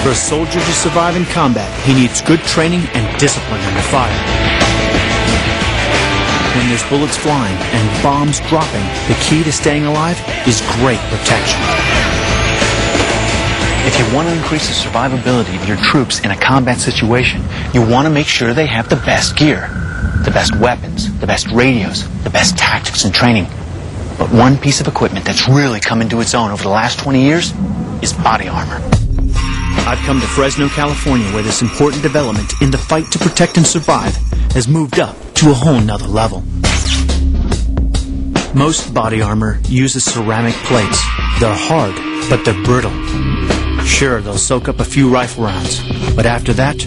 For a soldier to survive in combat, he needs good training and discipline under fire. When there's bullets flying and bombs dropping, the key to staying alive is great protection. If you want to increase the survivability of your troops in a combat situation, you want to make sure they have the best gear, the best weapons, the best radios, the best tactics and training. But one piece of equipment that's really come into its own over the last 20 years is body armor. I've come to Fresno, California, where this important development in the fight to protect and survive has moved up to a whole nother level. Most body armor uses ceramic plates. They're hard, but they're brittle. Sure, they'll soak up a few rifle rounds, but after that,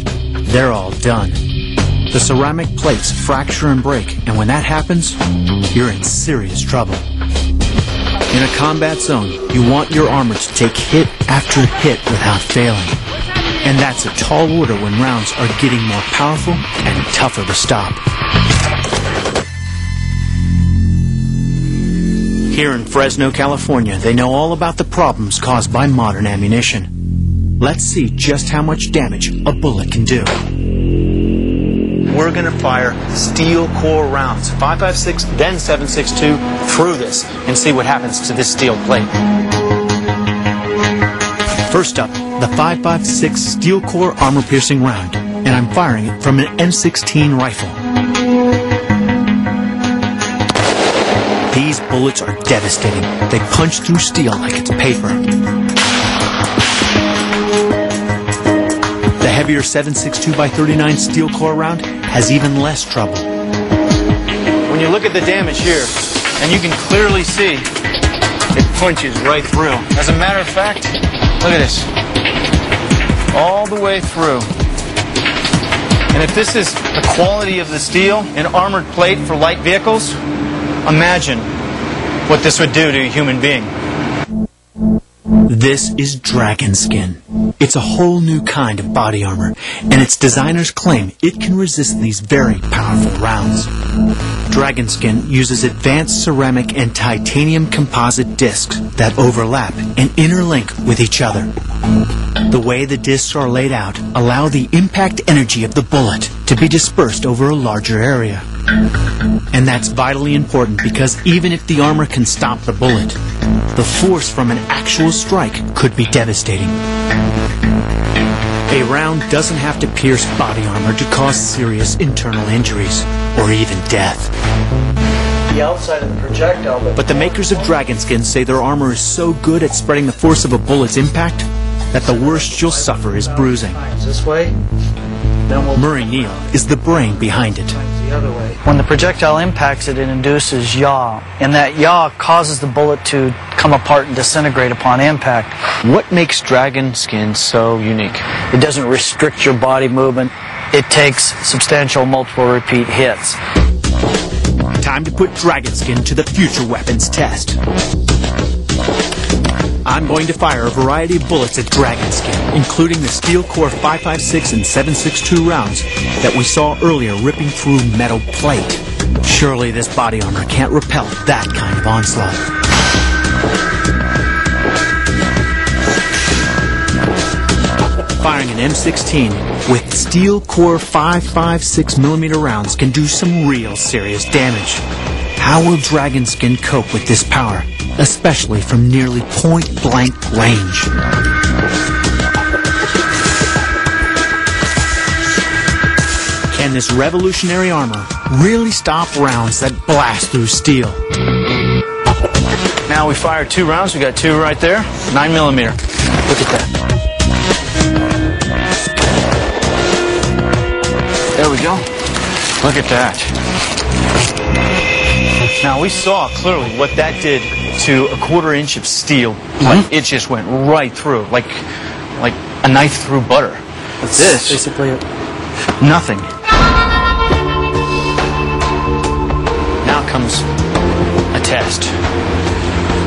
they're all done. The ceramic plates fracture and break, and when that happens, you're in serious trouble. In a combat zone, you want your armor to take hit after hit without failing. And that's a tall order when rounds are getting more powerful and tougher to stop. Here in Fresno, California, they know all about the problems caused by modern ammunition. Let's see just how much damage a bullet can do. We're going to fire steel core rounds, 5.56, then 7.62, through this and see what happens to this steel plate. First up, the 5.56 steel core armor-piercing round, and I'm firing it from an M16 rifle. These bullets are devastating. They punch through steel like it's paper. The heavier 7.62x39 steel core round has even less trouble. When you look at the damage here, and you can clearly see it punches right through. As a matter of fact, look at this. All the way through. And if this is the quality of the steel, an armored plate for light vehicles, imagine what this would do to a human being. This is Dragon Skin. It's a whole new kind of body armor, and its designers claim it can resist these very powerful rounds. Dragon Skin uses advanced ceramic and titanium composite discs that overlap and interlink with each other. The way the discs are laid out allow the impact energy of the bullet to be dispersed over a larger area. And that's vitally important because even if the armor can stop the bullet, the force from an actual strike could be devastating. A round doesn't have to pierce body armor to cause serious internal injuries, or even death. The outside of the projectile. But the makers of Dragon Skin say their armor is so good at spreading the force of a bullet's impact that the worst you'll suffer is bruising. This way. Murray Neal is the brain behind it. When the projectile impacts it, it induces yaw, and that yaw causes the bullet to come apart and disintegrate upon impact. What makes Dragon Skin so unique? It doesn't restrict your body movement. It takes substantial multiple repeat hits. Time to put Dragon Skin to the future weapons test. I'm going to fire a variety of bullets at Dragon Skin, including the steel core 5.56 and 7.62 rounds that we saw earlier ripping through metal plate. Surely this body armor can't repel that kind of onslaught. Firing an M16 with steel core 5.56mm rounds can do some real serious damage. How will Dragon Skin cope with this power, especially from nearly point-blank range? Can this revolutionary armor really stop rounds that blast through steel? Now we fired 2 rounds. We got 2 right there. 9mm. Look at that. There we go. Look at that. Now we saw clearly what that did to a 1/4 inch of steel. Like, it just went right through, like a knife through butter. That's this, basically it. nothing. Now comes a test.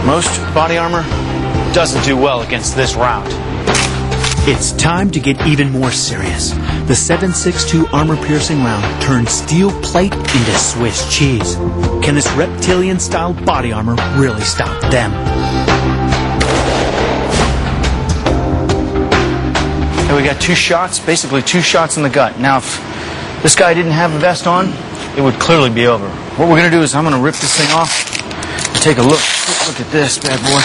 Most body armor doesn't do well against this round. It's time to get even more serious. The 7.62 armor-piercing round turns steel plate into Swiss cheese. Can this reptilian-style body armor really stop them? got 2 shots, basically 2 shots in the gut. Now, if this guy didn't have the vest on, it would clearly be over. What we're going to do is I'm going to rip this thing off and take a look. Look at this bad boy.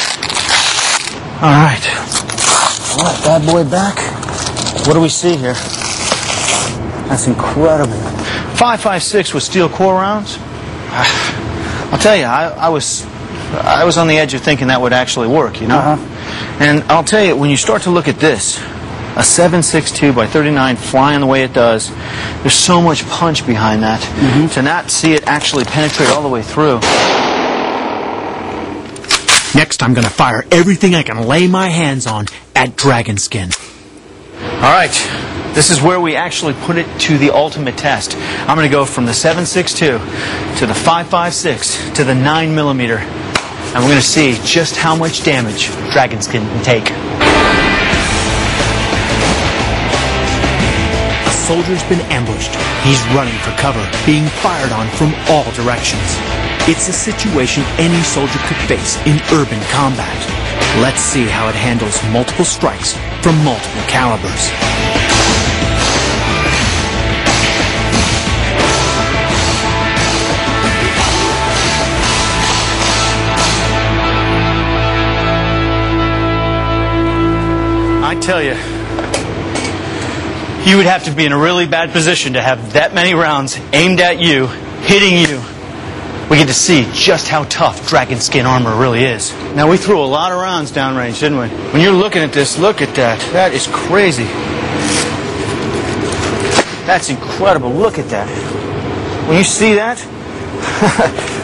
All right. All right, bad boy back. What do we see here? That's incredible. 5.56 with steel core rounds. I'll tell you, I was on the edge of thinking that would actually work, you know? And I'll tell you, when you start to look at this, a 7.62 by 39 flying the way it does, there's so much punch behind that. To not see it actually penetrate all the way through. Next, I'm going to fire everything I can lay my hands on at Dragon Skin. All right, this is where we actually put it to the ultimate test. I'm going to go from the 7.62 to the 5.56 to the 9mm, and we're going to see just how much damage Dragon Skin can take. A soldier's been ambushed. He's running for cover, being fired on from all directions. It's a situation any soldier could face in urban combat. Let's see how it handles multiple strikes from multiple calibers. I tell you, you would have to be in a really bad position to have that many rounds aimed at you, hitting you. We get to see just how tough Dragon Skin armor really is. Now, we threw a lot of rounds downrange, didn't we? When you're looking at this, look at that. That is crazy. That's incredible. Look at that. When you see that,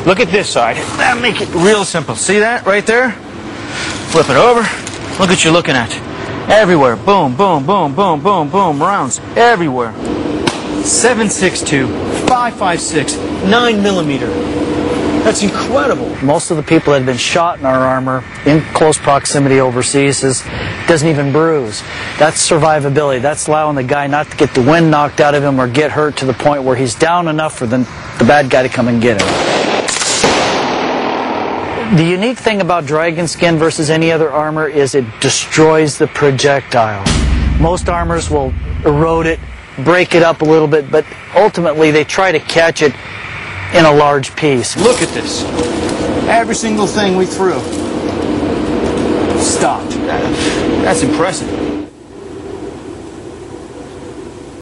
look at this side. That'll make it real simple. See that right there? Flip it over. Look what you're looking at. Everywhere. Boom, boom, boom, boom, boom, boom. Rounds everywhere. 7.62, 5.56, 9mm. That's incredible. Most of the people that have been shot in our armor in close proximity overseas doesn't even bruise. That's survivability. That's allowing the guy not to get the wind knocked out of him or get hurt to the point where he's down enough for the bad guy to come and get him. The unique thing about Dragon Skin versus any other armor is it destroys the projectile. Most armors will erode it, break it up a little bit, but ultimately they try to catch it in a large piece. Look at this. Every single thing we threw stopped. That's impressive.